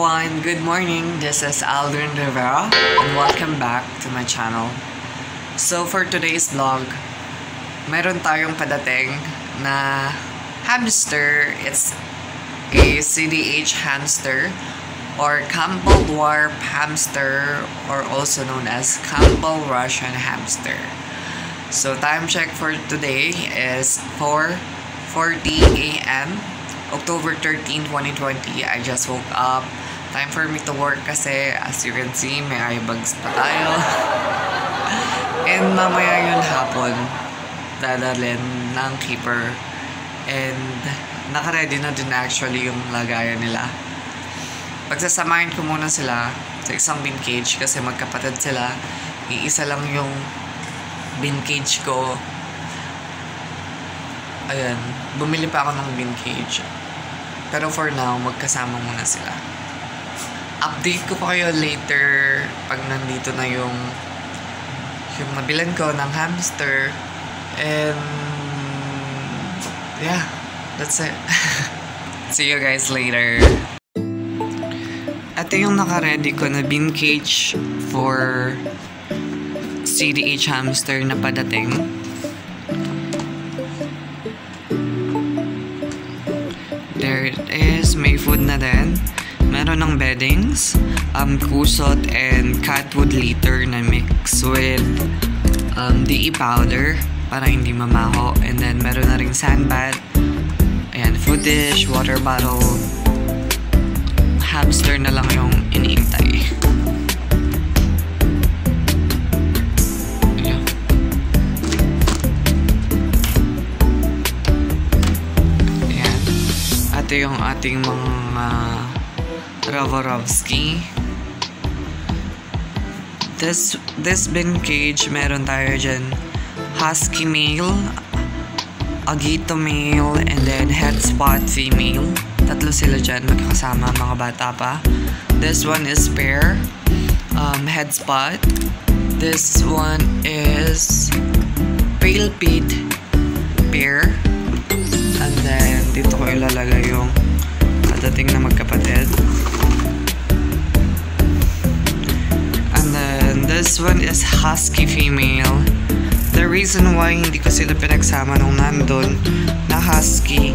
everyone! Good morning! This is Aldrin Rivera and welcome back to my channel. So for today's vlog, meron tayong padating na hamster. It's a CDH hamster or Campbell Dwarf hamster, or also known as Campbell Russian hamster. So time check for today is 4:40 a.m. October 13, 2020. I just woke up. Time for me to work kasi as you can see, may eye bags pa tayo. And mamaya yun hapon, dadalhin ng keeper. And naka-ready na din actually yung lagayan nila. Pagsasamahin ko muna sila sa isang bin cage kasi magkapatid sila. Iisa lang yung bin cage ko. Ayan, bumili pa ako ng bin cage. Pero for now, magkasama muna sila. Update ko pa kayo later pag nandito na yung nabilan ko ng hamster. And yeah, that's it. See you guys later. Ito yung naka-ready ko na bin cage for CDH hamster na padating. There it is. May food na din. Meron ng beddings, kusot, and catwood litter na mix with DE powder para hindi mamaho. And then meron na ring sandbat. Ayan, food dish, water bottle. Hamster na lang yung iniintay. Ito yung ating mga Ravorovsky. This bin cage, meron tayo dyan Husky male, Agito male, and then Headspot female. Tatlo sila dyan, magkakasama, mga bata pa. This one is pair, Headspot. This one is Pale Pit pair. And then, dito ko ilalagay yung padating na magkapatid. And then, this one is Husky female. The reason why hindi ko sila pinagsama nung nandun na Husky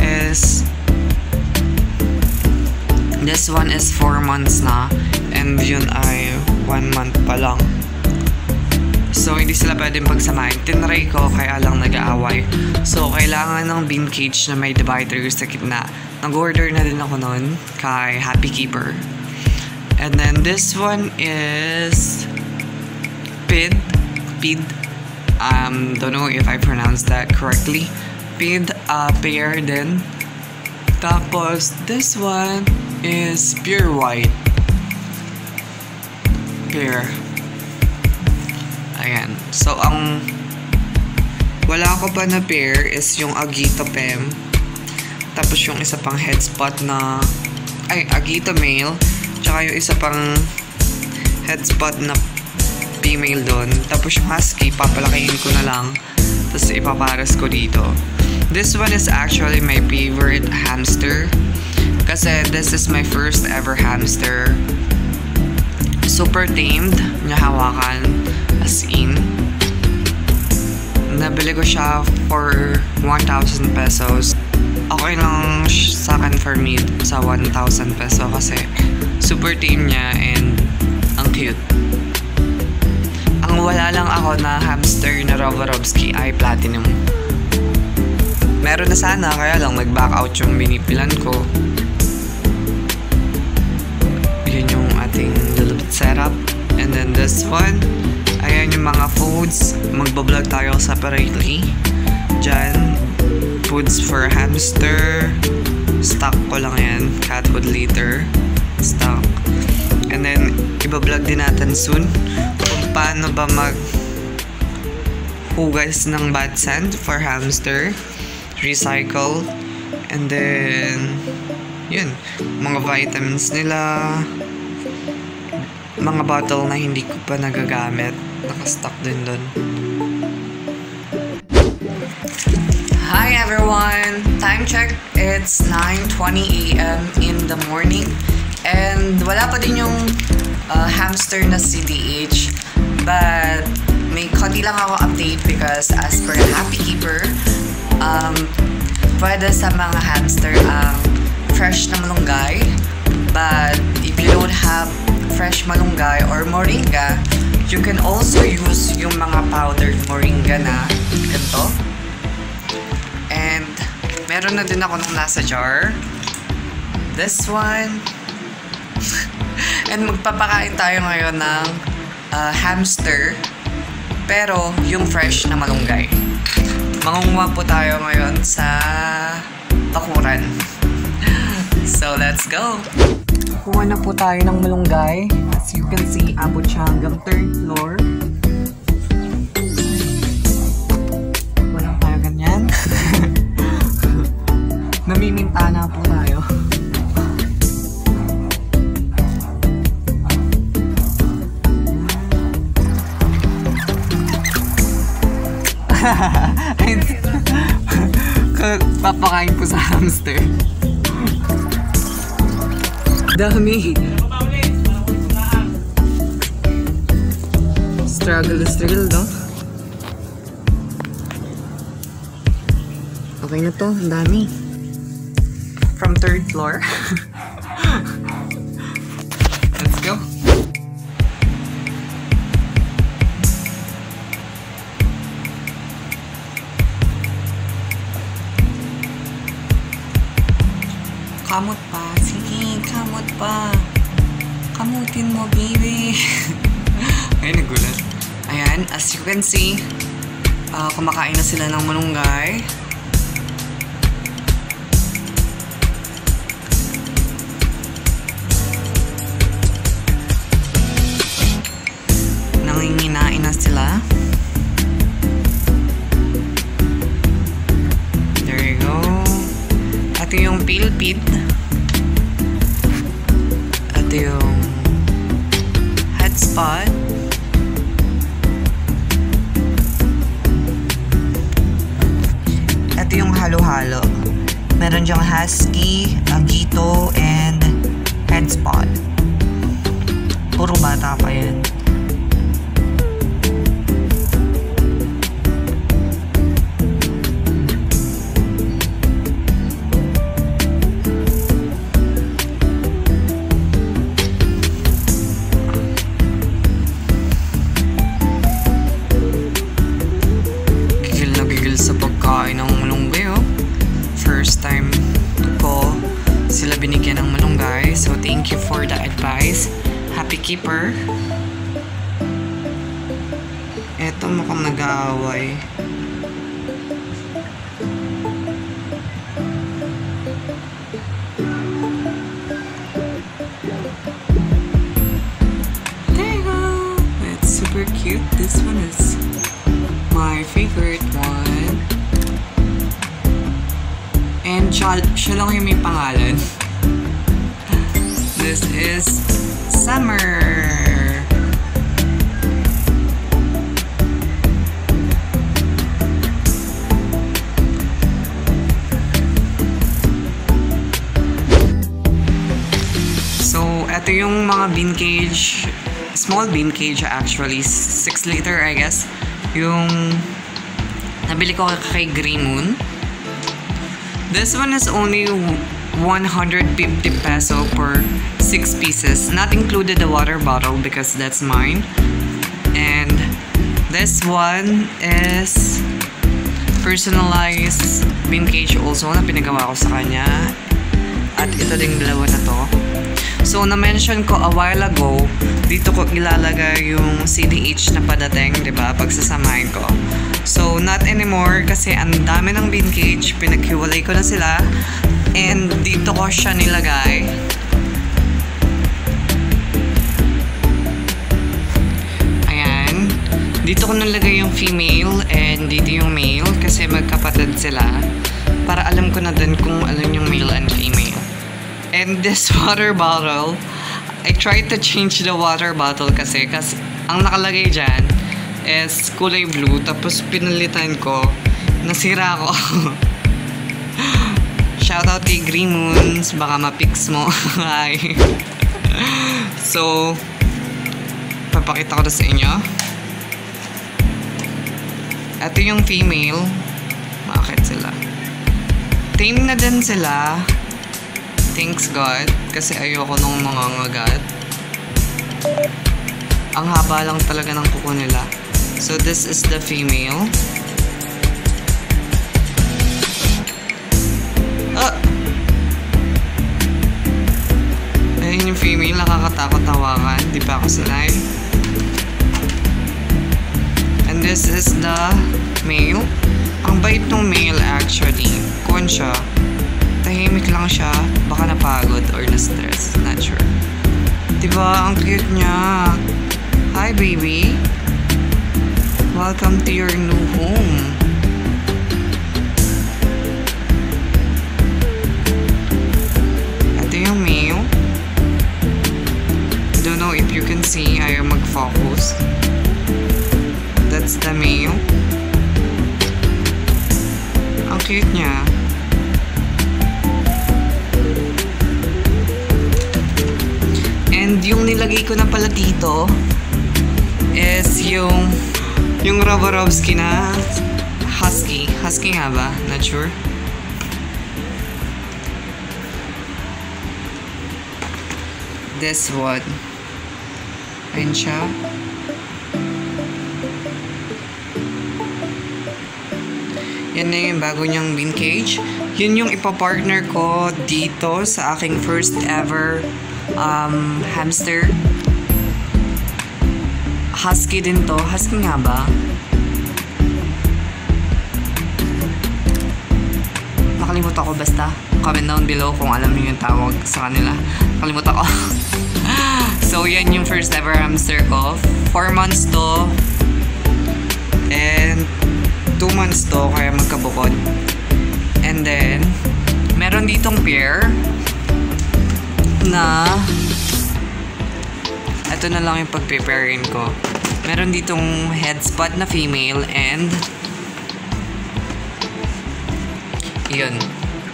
is this one is 4 months na and yun ay 1 month pa lang. So, hindi sila pwedeng pagsamahin. Tinry ko, kaya lang nag-aaway. So, kailangan ng bin cage na may divider sa gitna. Nag-order na din ako nun kay Happy Keeper. And then, this one is Pid. Don't know if I pronounced that correctly. Pid, pair din. Tapos, this one is Pure White. Pair. Ayan. So, ang wala ko pa na pair is yung Agito Pem. Tapos yung isa pang Headspot na Agito male. Tsaka yung isa pang Headspot na female doon. Tapos yung Husky, papalakihin ko na lang. Tapos ipaparas ko dito. This one is actually my favorite hamster. Kasi this is my first ever hamster. Super tamed. Niya hawakan. As in, nabili ko siya for 1,000 pesos. Okay lang sa akin for me sa 1,000 peso kasi super tame niya and ang cute. Ang wala lang ako na hamster na Ravorovsky ay platinum. Meron na sana, kaya lang nag-back out yung binipilan ko. Yun yung ating little setup. And then this one, ayan yung mga foods. Magbablog tayo separately. Diyan, foods for hamster. Stock ko lang yan. Catwood litter. Stock. And then, ibablog din natin soon kung paano ba hugas ng bad sand for hamster. Recycle. And then, yun. Mga vitamins nila. Mga bottle na hindi ko pa nagagamit. Nakastock din doon. Hi everyone! Time check, it's 9:20 a.m. in the morning. And wala pa din yung hamster na CDH. But may konti lang ako update because as per Happy Keeper, pwede sa mga hamster ang fresh na malunggay. But if you don't have fresh malunggay or moringa, you can also use yung mga powdered moringa na ganito. And meron na din ako nung nasa jar. This one. And magpapakain tayo ngayon ng hamster. Pero yung fresh na malunggay. Mangunguha po tayo ngayon sa bakuran. So let's go! Kuha na po tayo ng malunggay. As you can see, abot siya hanggang 3rd floor. Walang tayo ganyan. Namiminta na po tayo. Papakain po sa hamster. Dami. Struggle is real, no? Okay na to, ang dami. From 3rd floor. Let's go. Kamot pa. Sige, kamot pa. Kamutin mo, baby. Ay, nagulat. Ayan, as you can see, kumakain na sila ng malunggay. Nanginginain na sila. There you go. Ito yung pilpit. Ito yung head spot. Ito yung halo-halo. Meron diyang husky, agito, and head spot. Puro bata pa yan. Sa pagkain ng malunggay, oh. First time ko sila binigyan ng malunggay. So, thank you for the advice, Happy Keeper. Eto, mukhang nag-aaway. There you go! It's super cute. This one is my favorite one. And siya lang yung may pangalan. This is Summer. So, ito yung mga bean cage. Small bean cage actually. 6 liter, I guess. Yung nabili ko kay Grey Moon. This one is only 150 peso per 6 pieces. Not included the water bottle because that's mine. And this one is personalized bean cage also na pinagawa ko sa kanya. At ito ding dalawa na to. So, na-mention ko a while ago, dito ko ilalagay yung CDH na padating, diba? Pagsasamahin ko. So, not anymore kasi ang dami ng bean cage. Pinaghiwalay ko na sila. And dito ko siya nilagay. Ayan. Dito ko nilagay yung female and dito yung male kasi magkapatid sila. Para alam ko na din kung alin yung male and female. And this water bottle, I tried to change the water bottle kasi ang nakalagay dyan is kulay blue. Tapos pinalitan ko, nasira ko. shoutout kay Green Moons. Baka ma-pix mo. Hi. So, papakita ko na sa inyo. Ito yung female. Bakit sila? Tame na din sila. Thanks God. Kasi ayoko nung mga ngagat. Ang haba lang talaga ng kuko nila. So, this is the female. Ayun yung female. Nakakatakot tawakan. Di pa ako sanay. And this is the male. Ang bait ng male actually. Kung siya, tahimik lang siya. Baka napagod or na-stress. Not sure. Diba? Ang cute niya. Hi baby. Welcome to your new home. Ito yung male. I don't know if you can see. Ayaw mag-focus. That's the male. Ang cute niya. And yung nilagay ko na pala dito is yung Roborovski na husky. Husky nga ba? Not sure. This one. Ayun siya. Yan na yung bago niyang bin cage. Yun yung ipapartner ko dito sa aking first ever hamster. Husky din to. Husky nga ba? Nakalimutan ko basta. Comment down below kung alam niyo yung tawag sa kanila. Nakalimutan ko. So, yan yung first ever hamster ko. 4 months to. And 2 months to, kaya magkabukod. And then, meron ditong pair na ito na lang yung pag-preparein ko. Meron ditong head spot na female and yun,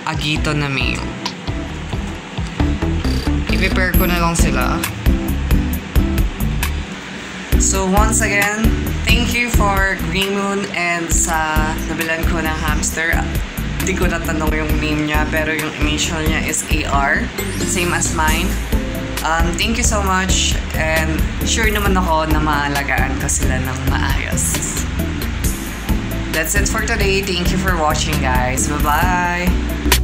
agito na male. I-prepare ko na lang sila. So once again, thank you for Green Moon and sa nabilan ko ng hamster. Hindi ko natanong yung name niya, pero yung initial niya is AR, same as mine. Thank you so much and sure naman ako na maalagaan ko sila ng maayos. That's it for today. Thank you for watching guys. Bye-bye!